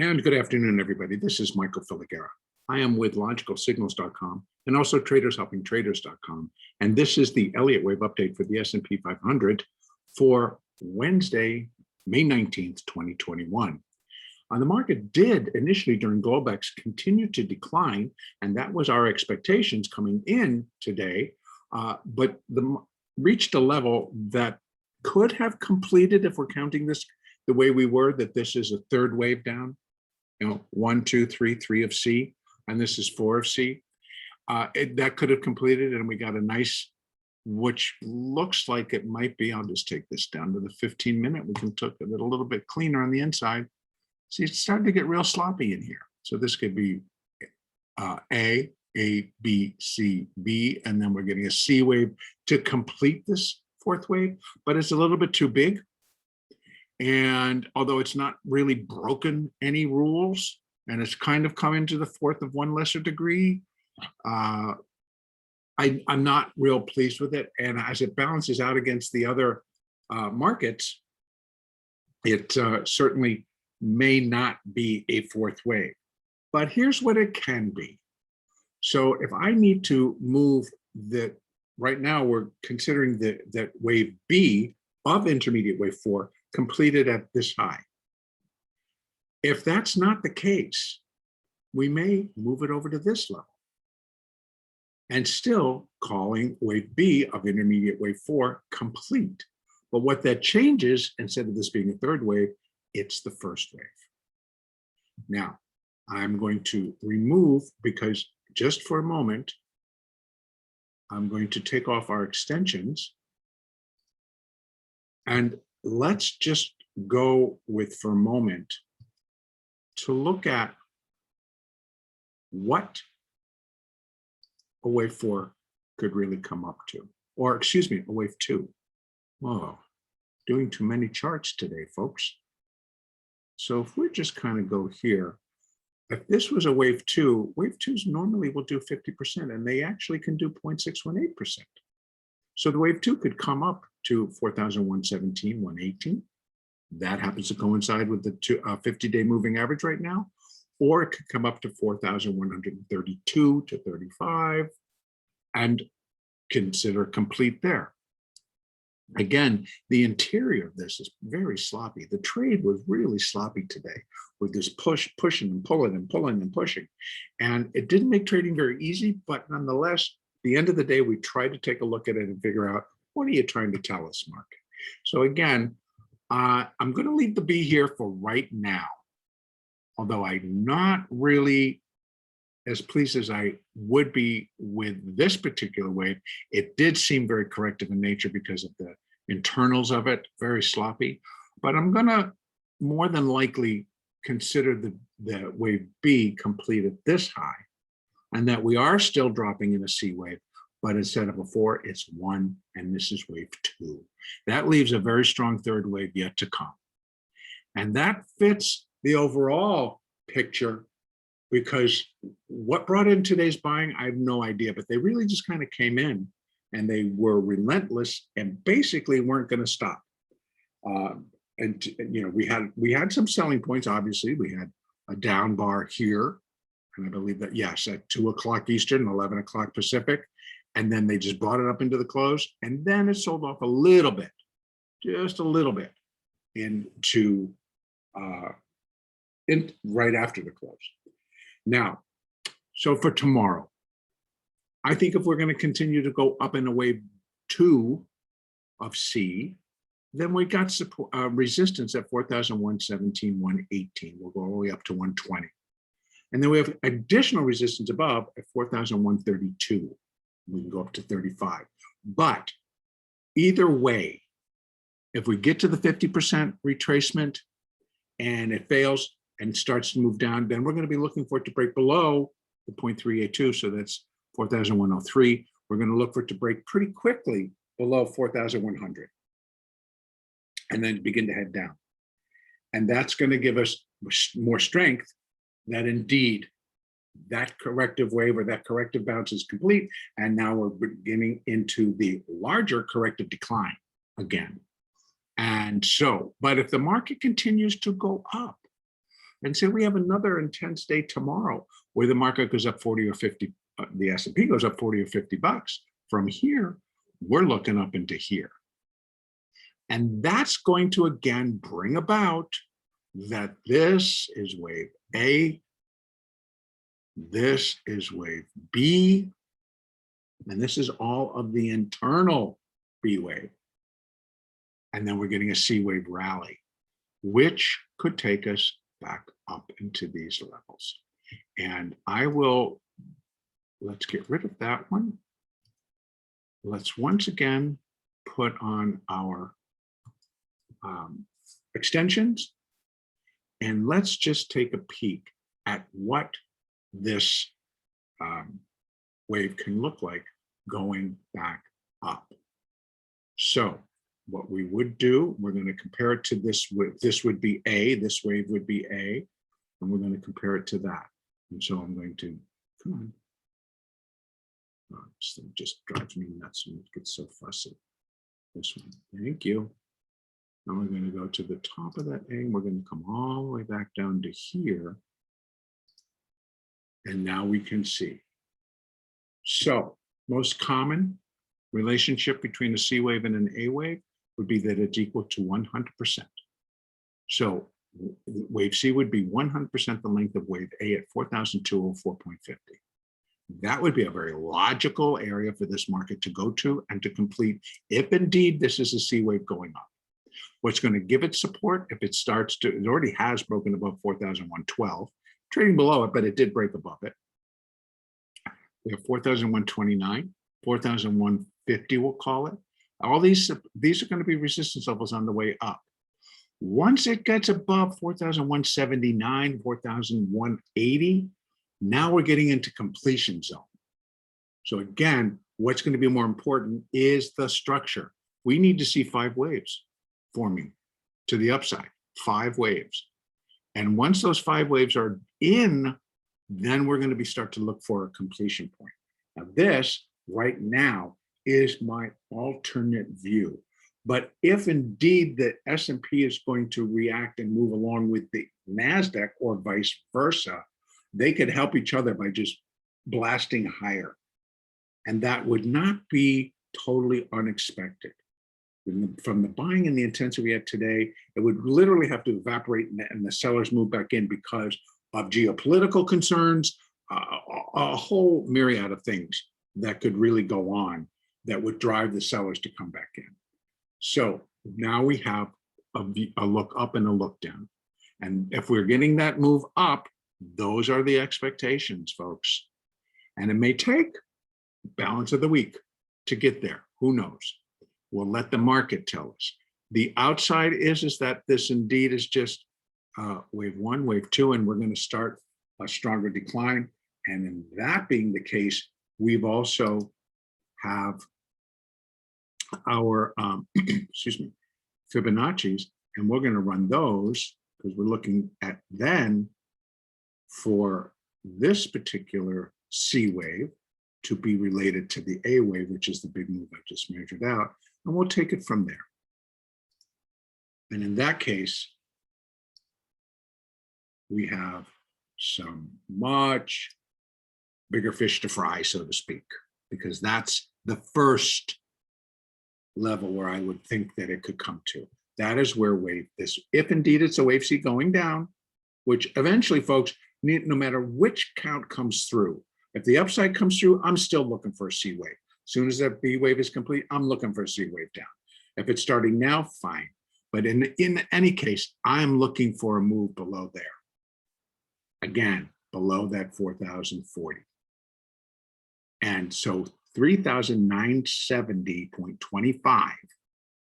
And good afternoon, everybody. This is Michael Filigera. I am with logicalsignals.com and also tradershelpingtraders.com. And this is the Elliott wave update for the S&P 500 for Wednesday, May 19th, 2021. The market did initially during Globex continue to decline, and that was our expectations coming in today, but reached a level that could have completed, if we're counting this the way we were, that this is a third wave down. 1, 2, 3, 3 of C, and this is 4 of C. That could have completed, and we got a nice, which looks like it might be, I'll just take this down to the 15-minute. We can take it a little bit cleaner on the inside. See, it's starting to get real sloppy in here. So this could be A, B, C, B, and then we're getting a C wave to complete this fourth wave, but it's a little bit too big. And although it's not really broken any rules, and it's kind of come into the fourth of one lesser degree, I'm not real pleased with it. And as it balances out against the other markets, it certainly may not be a fourth wave. But here's what it can be. So if I need to move that, right now we're considering that wave B of intermediate wave 4 completed at this high. If that's not the case, we may move it over to this level and still calling wave B of intermediate wave 4 complete. But what that changes, instead of this being a third wave, it's the first wave. Now, I'm going to remove, because just for a moment, I'm going to take off our extensions, and let's just go with, for a moment, to look at what a wave 4 could really come up to, or excuse me, a wave 2. Whoa, doing too many charts today, folks. So if we just kind of go here, if this was a wave 2, wave 2s normally will do 50%, and they actually can do 0.618%. So the wave 2 could come up to 4,117, 118. That happens to coincide with the 50-day moving average right now, or it could come up to 4,132 to 35 and consider complete there. Again, the interior of this is very sloppy. The trade was really sloppy today with this pushing and pulling and pulling and pushing. And it didn't make trading very easy, but nonetheless, at the end of the day, we tried to take a look at it and figure out, what are you trying to tell us, market? So again, I'm going to leave the B here for right now, although I'm not really as pleased as I would be with this particular wave. It did seem very corrective in nature because of the internals of it, very sloppy. But I'm going to more than likely consider the wave B complete at this high, and that we are still dropping in a C wave, but instead of a 4, it's 1, and this is wave 2. That leaves a very strong third wave yet to come. And that fits the overall picture, because what brought in today's buying, I have no idea, but they really just kind of came in and they were relentless and basically weren't going to stop. And you know, we had some selling points. Obviously, we had a down bar here, and I believe that, yes, at 2 o'clock Eastern, 11 o'clock Pacific, and then they just brought it up into the close, and then it sold off a little bit, just a little bit, into right after the close. Now, so for tomorrow, I think if we're going to continue to go up in a wave 2 of C, then we got support, resistance at 4,117, 118. We'll go all the way up to 120. And then we have additional resistance above at 4,132. We can go up to 35. But either way, if we get to the 50% retracement and it fails and starts to move down, then we're going to be looking for it to break below the 0.382. So that's 4,103. We're going to look for it to break pretty quickly below 4,100 and then begin to head down. And that's going to give us more strength that indeed that corrective wave or that corrective bounce is complete. And now we're beginning into the larger corrective decline again. And so, but if the market continues to go up, and say we have another intense day tomorrow where the market goes up 40 or 50, the S&P goes up 40 or 50 bucks. From here, we're looking up into here. And that's going to again bring about that this is wave A, this is wave B, and this is all of the internal B wave. And then we're getting a C wave rally, which could take us back up into these levels. And I will, let's get rid of that one. Let's once again put on our extensions, and let's just take a peek at what this wave can look like going back up. So what we would do, we're going to compare it to this. This would be A, this wave would be A, and we're going to compare it to that. And so I'm going to, come on. Oh, this thing just drives me nuts and it gets so fussy. This one, thank you. Now we're going to go to the top of that A, and we're going to come all the way back down to here. And now we can see. So most common relationship between a C wave and an A wave would be that it's equal to 100%. So wave C would be 100% the length of wave A at 4,204.50. That would be a very logical area for this market to go to and to complete, if indeed this is a C wave going up. What's going to give it support if it starts to, it already has broken above 4,112, trading below it, but it did break above it. We have 4,129, 4,150, we'll call it. All these are going to be resistance levels on the way up. Once it gets above 4,179, 4,180, now we're getting into completion zone. So again, what's going to be more important is the structure. We need to see 5 waves forming to the upside, 5 waves. And once those 5 waves are in, then we're going to start to look for a completion point. Now this right now is my alternate view. But if indeed the S&P is going to react and move along with the NASDAQ or vice versa, they could help each other by just blasting higher. And that would not be totally unexpected. From the buying and the intensity we had today, it would literally have to evaporate and the sellers move back in because of geopolitical concerns, a whole myriad of things that could really go on that would drive the sellers to come back in. So now we have a look up and a look down. And if we're getting that move up, those are the expectations, folks. And it may take balance of the week to get there. Who knows? We'll let the market tell us. The outside is that this indeed is just wave 1, wave 2, and we're going to start a stronger decline. And in that being the case, we've also have our excuse me, Fibonacci's, and we're going to run those because we're looking at then for this particular C wave to be related to the A wave, which is the big move I just measured out, and we'll take it from there. And in that case, we have some much bigger fish to fry, so to speak, because that's the first level where I would think that it could come to. That is where if indeed it's a wave C going down, which eventually, folks, no matter which count comes through, if the upside comes through, I'm still looking for a C wave. As soon as that B wave is complete, I'm looking for a C wave down. If it's starting now, fine. But in any case, I'm looking for a move below there. Again, below that 4,040. And so 3,970.25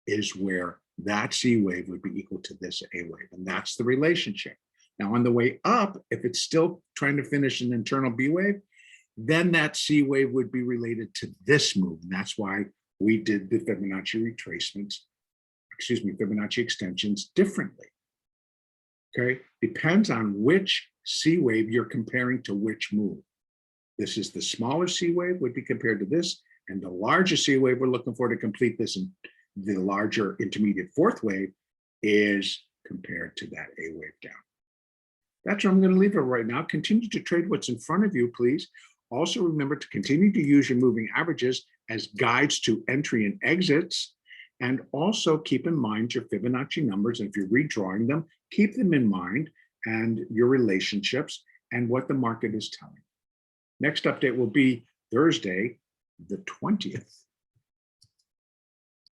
is where that C wave would be equal to this A wave. And that's the relationship. Now on the way up, if it's still trying to finish an internal B wave, then that C wave would be related to this move. And that's why we did the Fibonacci retracements, Fibonacci extensions differently. Okay, depends on which C wave you're comparing to which move. This is the smaller C wave would be compared to this, and the larger C wave we're looking for to complete this, and the larger intermediate fourth wave is compared to that A wave down. That's where I'm going to leave it right now. Continue to trade what's in front of you, please. Also remember to continue to use your moving averages as guides to entry and exits. And also keep in mind your Fibonacci numbers. And if you're redrawing them, keep them in mind and your relationships and what the market is telling. Next update will be Thursday, the 20th